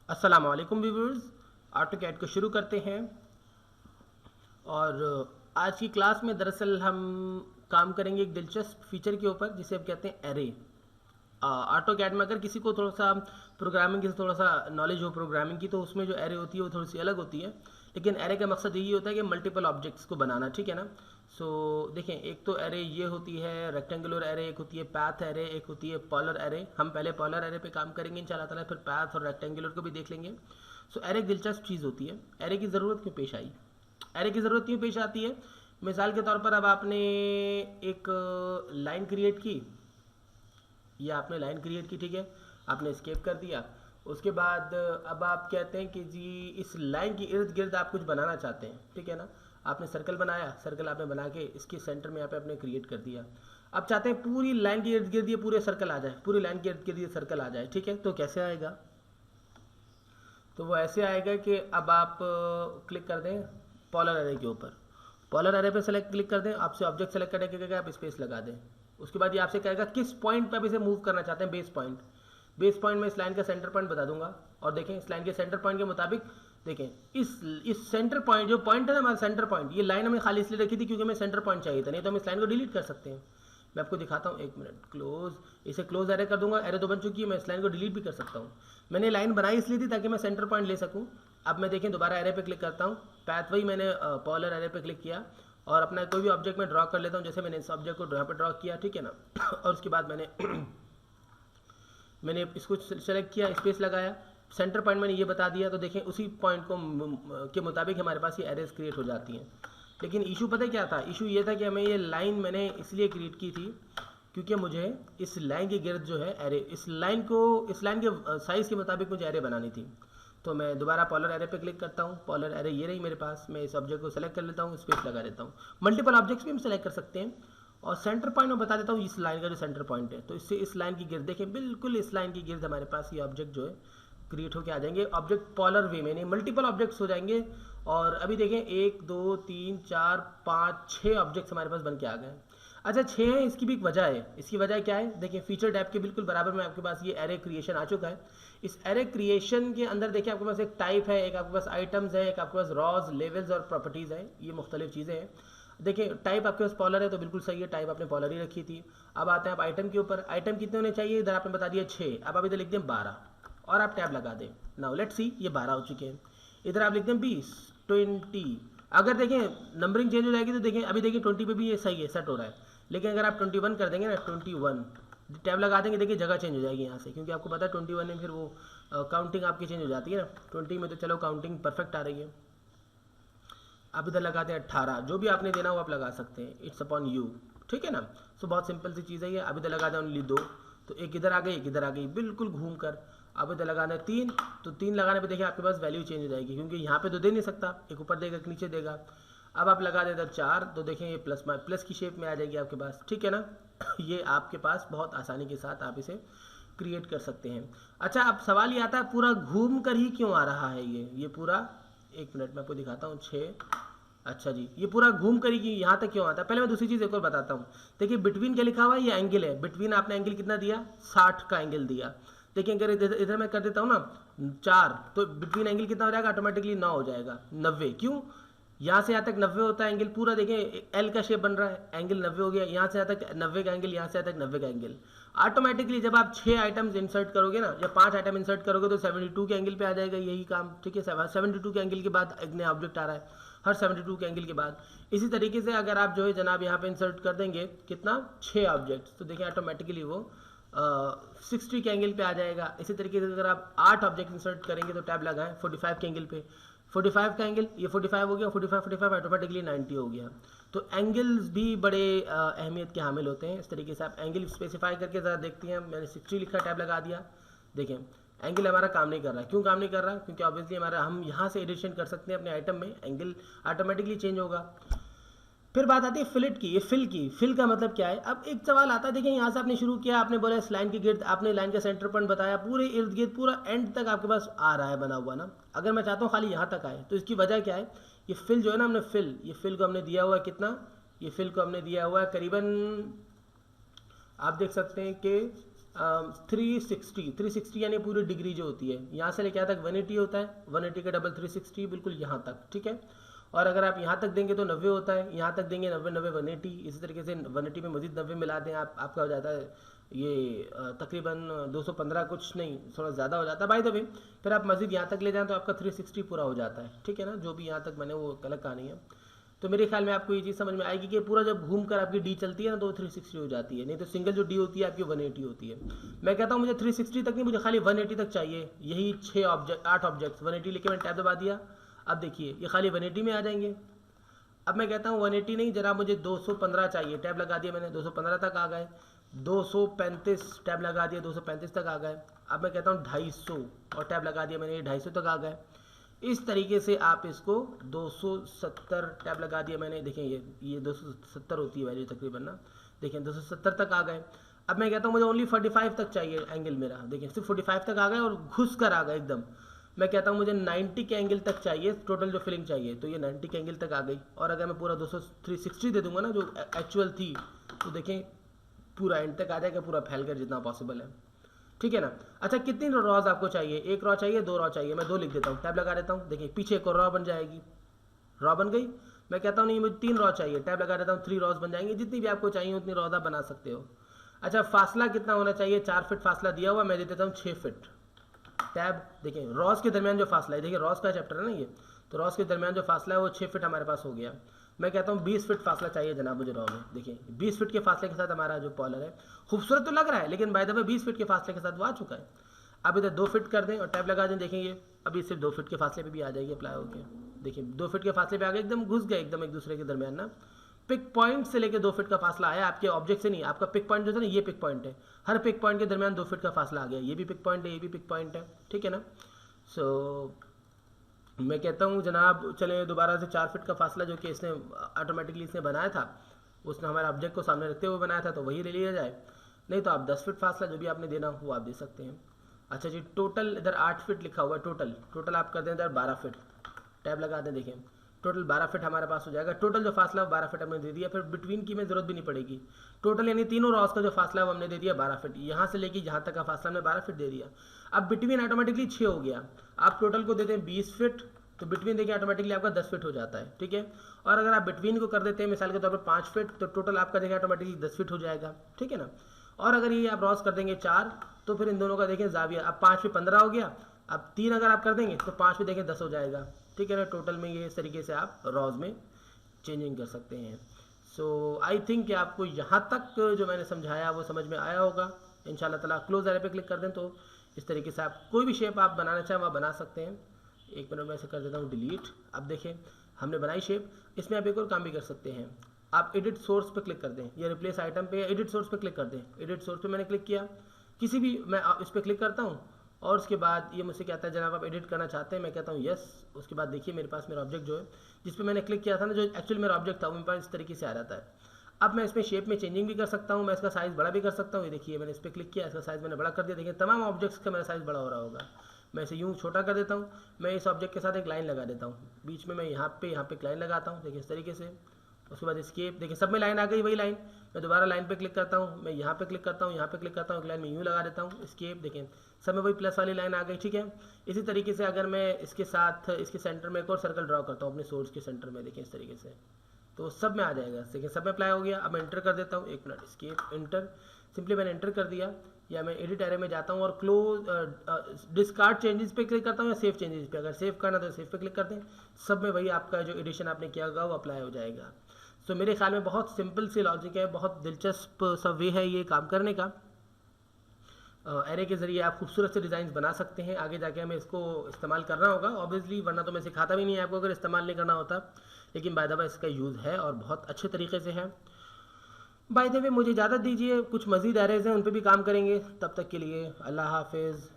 अस्सलाम वालेकुम viewers. AutoCAD को शुरू करते हैं। और आज की क्लास में दरअसल हम काम करेंगे एक दिलचस्प फीचर के ऊपर जिसे हम कहते हैं एरे। ऑटोकैड में अगर किसी को थोड़ा सा प्रोग्रामिंग की थोड़ा सा नॉलेज हो प्रोग्रामिंग की, तो उसमें जो एरे होती है वो थोड़ी सी अलग होती है। लेकिन एरे का मकसद यही होता है कि मल्टीपल ऑब्जेक्ट्स को बनाना, ठीक है ना। सो देखें, एक तो एरे ये होती है रेक्टेंगुलर एरे, एक होती है पैथ एरे, एक होती है पॉलर एरे। हम पहले पॉलर एरे पे काम करेंगे इंशाल्लाह ताला, फिर पैथ और रेक्टेंगुलर को भी देख लेंगे। सो एरे एक दिलचस्प चीज़ होती है। एरे की ज़रूरत क्यों पेश आई? एरे की ज़रूरत क्यों पेश आती है? मिसाल के तौर पर अब आपने एक लाइन क्रिएट की, ये आपने लाइन क्रिएट की, ठीक है, आपने स्केप कर दिया। उसके बाद अब आप कहते हैं कि जी इस लाइन के इर्द गिर्द आप कुछ बनाना चाहते हैं, ठीक है ना। आपने सर्कल बनाया, सर्कल आपने बना के इसके सेंटर में यहाँ पे आपने क्रिएट कर दिया। अब चाहते हैं पूरी लाइन के इर्द गिर्द ये पूरे सर्कल आ जाए, पूरी लाइन के इर्द गिर्द ये सर्कल आ जाए, ठीक है। तो कैसे आएगा? तो वो ऐसे आएगा कि अब आप क्लिक कर दें पॉलर एरे के ऊपर, पॉलर एरे पे सेलेक्ट क्लिक कर दें, आपसे ऑब्जेक्ट सेलेक्ट करने के आप स्पेस लगा दें। उसके बाद ये आपसे कहेगा किस पॉइंट पे आप इसे मूव करना चाहते हैं, बेस पॉइंट। बेस पॉइंट में इस लाइन का सेंटर पॉइंट बता दूंगा। और देखें इस लाइन के सेंटर पॉइंट के मुताबिक देखें इस सेंटर पॉइंट जो पॉइंट है ना हमारा सेंटर पॉइंट, ये लाइन हमें खाली इसलिए रखी थी क्योंकि हमें सेंटर पॉइंट चाहिए था, नहीं तो हम इस लाइन को डिलीट कर सकते हैं। मैं आपको दिखाता हूँ, एक मिनट। क्लोज, इसे क्लोज एरे कर दूंगा। एरे तो बन चुकी है, मैं इस लाइन को डिलीट भी कर सकता हूँ। मैंने लाइन बनाई इसलिए थी ताकि मैं सेंटर पॉइंट ले सकूँ। अब मैं देखें दोबारा एरे पे क्लिक करता हूँ, पैथ वही मैंने पॉलर एरे पे क्लिक किया और अपना कोई भी ऑब्जेक्ट मैं ड्रॉ कर लेता हूँ। जैसे मैंने इस ऑब्जेक्ट को यहाँ पे ड्रॉ किया, ठीक है ना। और उसके बाद मैंने इसको सेलेक्ट किया, स्पेस लगाया, सेंटर पॉइंट मैंने ये बता दिया। तो देखें उसी पॉइंट को के मुताबिक हमारे पास ये एरेज क्रिएट हो जाती हैं। लेकिन इशू पता है क्या था? इशू ये था कि हमें ये लाइन मैंने इसलिए क्रिएट की थी क्योंकि मुझे इस लाइन के गिर्द जो है एरे, इस लाइन के साइज़ के मुताबिक मुझे एरे बनानी थी। तो मैं दोबारा पॉलर एरे पे क्लिक करता हूँ, पॉलर एरे ये रही मेरे पास। मैं इस ऑब्जेक्ट को सेलेक्ट कर लेता हूँ, स्पेस लगा देता हूँ। मल्टीपल ऑब्जेक्ट्स भी हम सेलेक्ट कर सकते हैं। और सेंटर पॉइंट मैं बता देता हूँ, इस लाइन का जो सेंटर पॉइंट है, तो इससे इस लाइन की गिर्द देखें, बिल्कुल इस लाइन की गिर्द हमारे पास ये ऑब्जेक्ट जो है क्रिएट होकर आ जाएंगे। ऑब्जेक्ट पॉलर वे में नहीं, मल्टीपल ऑब्जेक्ट्स हो जाएंगे। और अभी देखें 1 2 3 4 5 6 ऑब्जेक्ट्स हमारे पास बन के आ गए। अच्छा 6 है, इसकी भी एक वजह है। इसकी वजह क्या है? देखिए फीचर टैब के बिल्कुल बराबर में आपके पास ये एरे क्रिएशन आ चुका है। इस एरे क्रिएशन के अंदर देखिए आपके पास एक टाइप है, एक आपके पास आइटम्स है, एक आपके पास रॉज, लेवल्स और प्रॉपर्टीज़ है। ये मुख्तलिफ चीज़ें हैं। देखिए टाइप आपके पास पॉलर है तो बिल्कुल सही है, टाइप आपने पॉलर ही रखी थी। अब आते हैं आप आइटम के ऊपर। आइटम कितने होने चाहिए? इधर आपने बता दिया 6, अब आप इधर लिख दें 12 और आप टैब लगा दें। नाउ लेट्स सी, ये 12 हो चुके हैं। इधर आप लिख दें 20 20। अगर देखें नंबरिंग चेंज हो जाएगी तो देखें अभी देखिए 20 पे भी ये सही है, सेट हो रहा है। लेकिन अगर आप 21 कर देंगे ना, 21 टैब लगा देंगे, देखिए जगह चेंज हो जाएगी यहाँ से, क्योंकि आपको पता है 21 में फिर वो काउंटिंग आपकी चेंज हो जाती है ना। 20 में तो चलो काउंटिंग परफेक्ट आ रही है। आप इधर लगाते हैं 18, जो भी आपने देना हो आप लगा सकते हैं, इट्स अपॉन यू, ठीक है ना। सो बहुत सिंपल सी चीज़ है ये। अब इधर लगा दें ओनली 2, तो एक इधर आ गई एक इधर आ गई, बिल्कुल घूम कर। अब इधर लगा दें 3, तो 3 लगाने पे देखिए आपके पास वैल्यू चेंज हो जाएगी, क्योंकि यहाँ पे तो दे नहीं सकता, एक ऊपर देगा एक नीचे देगा। अब आप लगा दें इधर 4, तो देखें ये प्लस की शेप में आ जाएगी आपके पास, ठीक है ना। ये आपके पास बहुत आसानी के साथ आप इसे क्रिएट कर सकते हैं। अच्छा अब सवाल ये आता है पूरा घूम कर ही क्यों आ रहा है ये पूरा? एक मिनट मैं आपको दिखाता हूँ। 6, अच्छा जी, ये पूरा घूम कर ही यहाँ तक क्यों आता है? पहले मैं दूसरी चीज़ एक और बताता हूँ। देखिए बिटवीन क्या लिखा हुआ है? ये एंगल है। बिटवीन आपने एंगल कितना दिया? 60 का एंगल दिया। देखिए अगर इधर मैं कर देता हूँ ना 4, तो बिटवीन एंगल कितना हो जाएगा? ऑटोमेटिकली 9 हो जाएगा, 90। क्यों? यहाँ से यहाँ तक 90 होता है एंगल पूरा। देखिए एल का शेप बन रहा है, एंगल 90 हो गया। यहाँ से यहाँ तक 90 का एंगल, यहाँ से यहाँ तक 90 का एंगल। ऑटोमेटिकली जब आप 6 आइटम्स इंसर्ट करोगे ना, जब 5 आइटम इंसर्ट करोगे तो 72 के एंगल पे आ जाएगा यही काम, ठीक है। 72 के एंगल के बाद एक नया ऑब्जेक्ट आ रहा है हर 72 के एंगल के बाद। इसी तरीके से अगर आप जो है जनाब यहाँ पे इंसर्ट कर देंगे कितना? 6 ऑब्जेक्ट्स, तो देखिए ऑटोमेटिकली वो 60 के एंगल पे आ जाएगा। इसी तरीके से अगर आप 8 ऑब्जेक्ट इंसर्ट करेंगे तो टैब लगाएं 45 के एंगल पे, 45 का एंगल, ये 45 हो गया, 45 ऑटोमेटिकली 90 हो गया। तो एंगल्स भी बड़े अहमियत के हामिल होते हैं। इस तरीके से आप एंगल स्पेसिफाई करके ज़रा देखते हैं। मैंने 60 लिखा, टैब लगा दिया। देखें एंगल हमारा काम नहीं कर रहा है। क्यों काम नहीं कर रहा? क्योंकि ऑब्वियसली हमारा, हम यहाँ से एडिशन कर सकते हैं अपने आइटम में, एंगल ऑटोमेटिकली चेंज होगा। फिर बात आती है फिलिट की। ये फिल का मतलब क्या है? अब एक सवाल आता है, देखिए यहाँ से आपने शुरू किया, आपने बोला इस लाइन के गिर्द, आपने लाइन का सेंटर पॉइंट बताया, पूरे इर्द गिर्द पूरा एंड तक आपके पास आ रहा है बना हुआ ना। अगर मैं चाहता हूँ खाली यहाँ तक आए, तो इसकी वजह क्या है? ये फिल जो है ना, हमने ये फिल को हमने दिया हुआ है कितना? ये फिल को हमने दिया हुआ है करीबन, आप देख सकते हैं कि 360 यानी पूरी डिग्री जो होती है, यहाँ से लेके यहाँ तक 180 होता है, 180 का डबल 360 बिल्कुल यहाँ तक, ठीक है। और अगर आप यहाँ तक देंगे तो 90 होता है, यहाँ तक देंगे 90 90 180, इसी तरीके से 180 में मजीद 90 मिला दें आप, आपका हो जाता है ये तकरीबन 215, कुछ नहीं थोड़ा ज़्यादा हो जाता है बाय द वे। फिर आप मजीद यहाँ तक ले जाएं तो आपका 360 पूरा हो जाता है, ठीक है ना। जो भी यहाँ तक मैंने वो अलग कहानी है। तो मेरे ख्याल में आपको ये चीज़ समझ में आएगी कि पूरा जब घूम कर आपकी डी चलती है ना तो 360 हो जाती है, नहीं तो सिंगल जो डी होती है आपकी 180 होती है। मैं कहता हूँ मुझे 360 तक नहीं, मुझे खाली 180 तक चाहिए। यही 8 ऑब्जेक्ट्स 180 लेके मैंने टैब दबा दिया। अब देखिए ये खाली 180 में आ जाएंगे। अब मैं कहता हूँ 180 नहीं, जरा मुझे 215 चाहिए, टैब लगा दिया मैंने, 215 तक आ गए। 235 टैब लगा दिया, 235 तक आ गए। अब मैं कहता हूँ 250 और टैब लगा दिया मैंने, ये 250 तक आ गए। इस तरीके से आप इसको 270 टैब लगा दिया मैंने, देखें ये 270 होती है वैल्यू तकरीबन ना, देखें 270 तक आ गए। अब मैं कहता हूँ मुझे ओनली 45 तक चाहिए एंगल मेरा, देखें सिर्फ 45 तक आ गए और घुस कर आ गए एकदम। मैं कहता हूँ मुझे 90 के एंगल तक चाहिए टोटल जो फिलिंग चाहिए, तो ये 90 के एंगल तक आ गई। और अगर मैं पूरा 360 दे दूंगा ना जो एक्चुअल थी, तो देखें पूरा एंड तक आ जाएगा, पूरा फैल कर जितना पॉसिबल है, ठीक है ना। अच्छा कितनी रॉज आपको चाहिए? 1 रॉ चाहिए, 2 रॉ चाहिए? मैं 2 लिख देता हूँ, टैब लगा देता हूँ। देखिए पीछे एक और रॉ बन जाएगी, रॉ बन गई। मैं कहता हूँ नहीं मुझे 3 रॉ चाहिए, टैब लगा देता हूँ, 3 रॉज बन जाएंगे। जितनी भी आपको चाहिए उतनी रॉज आप बना सकते हो। अच्छा फासला कितना होना चाहिए? 4 फीट फासला दिया हुआ, मैं दे देता हूँ 6 फीट। टैब देखें रॉस के दरमियान जो फासला है, देखिए रॉस का चैप्टर है ना ये, तो रॉस के दरमियान जो फासला है वो 6 फीट हमारे पास हो गया। मैं कहता हूँ 20 फीट फासला चाहिए जनाब मुझे रॉ में। देखिए 20 फीट के फासले के साथ हमारा जो पॉलर है, खूबसूरत तो लग रहा है लेकिन बाय द वे 20 फीट के फासले के साथ वो आ चुका है। अब इधर 2 फीट कर दें और टैब लगा दें, देखेंगे अभी सिर्फ 2 फीट के फासले पे भी आ जाएगी अप्लाई होकर। देखिए 2 फीट के फासले पे आ गए, एकदम घुस गए एकदम एक दूसरे के दरमियान ना। पिक पॉइंट से लेकर 2 फीट का फासला आया, आपके ऑब्जेक्ट से नहीं। आपका पिक पॉइंट जो था ना, ये पिक पॉइंट है, हर पिक पॉइंट के दरमियान 2 फीट का फासला आ गया। ये भी पिक पॉइंट है, ये भी पिक पॉइंट है, ठीक है ना। सो मैं कहता हूँ जनाब चले दोबारा से 4 फीट का फासला जो कि इसने ऑटोमेटिकली इसने बनाया था, उसने हमारे ऑब्जेक्ट को सामने रखते हुए बनाया था, तो वही ले लिया जाए। नहीं तो आप 10 फीट फासला जो भी आपने देना वो आप दे सकते हैं। अच्छा जी टोटल इधर 8 फीट लिखा हुआ है, टोटल आप कर दें इधर 12 फीट। टैब लगा दें, देखें टोटल 12 फीट हमारे पास हो जाएगा। टोटल जो फासला 12 फीट हमने दे दिया, फिर बिटवीन की में जरूरत भी नहीं पड़ेगी। टोटल यानी तीनों रॉस का जो फासला है वो हमने दे दिया 12 फीट। यहाँ से लेके यहाँ तक का फासला हमने 12 फीट दे दिया। अब बिटवीन ऑटोमेटिकली 6 हो गया। आप टोटल को देते हैं 20 फीट, तो बिटवीन देखिए ऑटोमेटिकली आपका 10 फीट हो जाता है, ठीक है। और अगर आप बिटवीन को कर देते हैं मिसाल के तौर पर 5 फीट, तो टोटल आपका देखिए ऑटोमेटिकली 10 फीट हो जाएगा, ठीक है ना। और अगर ये आप रॉस कर देंगे 4, तो फिर इन दोनों का देखें जाविया, अब 5 पे 15 हो गया। अब 3 अगर आप कर देंगे तो 5 पे देखें 10 हो जाएगा, ठीक है ना। टोटल में ये इस तरीके से आप रॉज में चेंजिंग कर सकते हैं। सो आई थिंक कि आपको यहाँ तक जो मैंने समझाया वो समझ में आया होगा इंशाल्लाह ताला। क्लोज एरे पे क्लिक कर दें तो इस तरीके से आप कोई भी शेप आप बनाना चाहें वह बना सकते हैं। 1 मिनट में ऐसे कर देता हूँ डिलीट। अब देखें हमने बनाई शेप। इसमें आप एक और काम भी कर सकते हैं, आप एडिट सोर्स पे क्लिक कर दें या रिप्लेस आइटम पे या एडिट सोर्स पे क्लिक कर दें। एडिट सोर्स पे मैंने क्लिक किया, किसी भी मैं इस पर क्लिक करता हूँ और उसके बाद ये मुझसे कहता है जनाब आप एडिट करना चाहते हैं। मैं कहता हूँ यस। उसके बाद देखिए मेरे पास मेरा ऑब्जेक्ट जो है जिस पे मैंने क्लिक किया था ना, जो एक्चुअल मेरा ऑब्जेक्ट था वो मेरे पास इस तरीके से आ जाता है। अब मैं इसमें शेप में चेंजिंग भी कर सकता हूँ, मैं इसका साइज़ बड़ा भी कर सकता हूँ। ये देखिए मैंने इस पर क्लिक किया, इसका साइज़ मैंने बड़ा कर दिया। देखिए तमाम ऑब्जेक्ट्स का मेरा साइज़ बड़ा हो रहा होगा। मैं इसे यूँ छोटा कर देता हूँ। मैं इस ऑब्जेक्ट के साथ एक लाइन लगा देता हूँ, बीच में मैं यहाँ पे एक लाइन लगाता हूँ, देखिए इस तरीके से। उसके बाद स्केप, देखिए सब में लाइन आ गई, वही लाइन। मैं दोबारा लाइन पे क्लिक करता हूँ, मैं यहाँ पे क्लिक करता हूँ, यहाँ पे क्लिक करता हूँ, एक लाइन में यूँ लगा देता हूँ, स्केप, देखें सब में वही प्लस वाली लाइन आ गई, ठीक है। इसी तरीके से अगर मैं इसके साथ इसके सेंटर में एक और सर्कल ड्रॉ करता हूँ अपने सोर्स के सेंटर में, देखें इस तरीके से, तो सब में आ जाएगा। देखिए सब में अप्लाई हो गया। अब मैं एंटर कर देता हूँ, 1 मिनट, स्केप एंटर, सिंपली मैंने एंटर कर दिया। या मैं एडिट एरे में जाता हूँ और क्लोज डिस्कार्ड चेंजेस पे क्लिक करता हूँ या सेव चेंजेस पे। अगर सेव करना तो सेव पे क्लिक कर दें। सब में वही आपका जो एडिशन आपने किया होगा वो अप्लाई हो जाएगा। सो मेरे ख्याल में बहुत सिंपल सी लॉजिक है, बहुत दिलचस्प सा वे है ये काम करने का। एरे के ज़रिए आप खूबसूरत से डिज़ाइन बना सकते हैं। आगे जाके हमें इसको इस्तेमाल करना होगा ऑब्वियसली, वरना तो मैं सिखाता भी नहीं है आपको अगर इस्तेमाल नहीं करना होता। लेकिन बाय द वे इसका यूज़ है और बहुत अच्छे तरीके से है। बाय द वे मुझे इजाज़त दीजिए, कुछ मज़ीद एरेज़ हैं उन पर भी काम करेंगे। तब तक के लिए अल्लाह हाफिज़।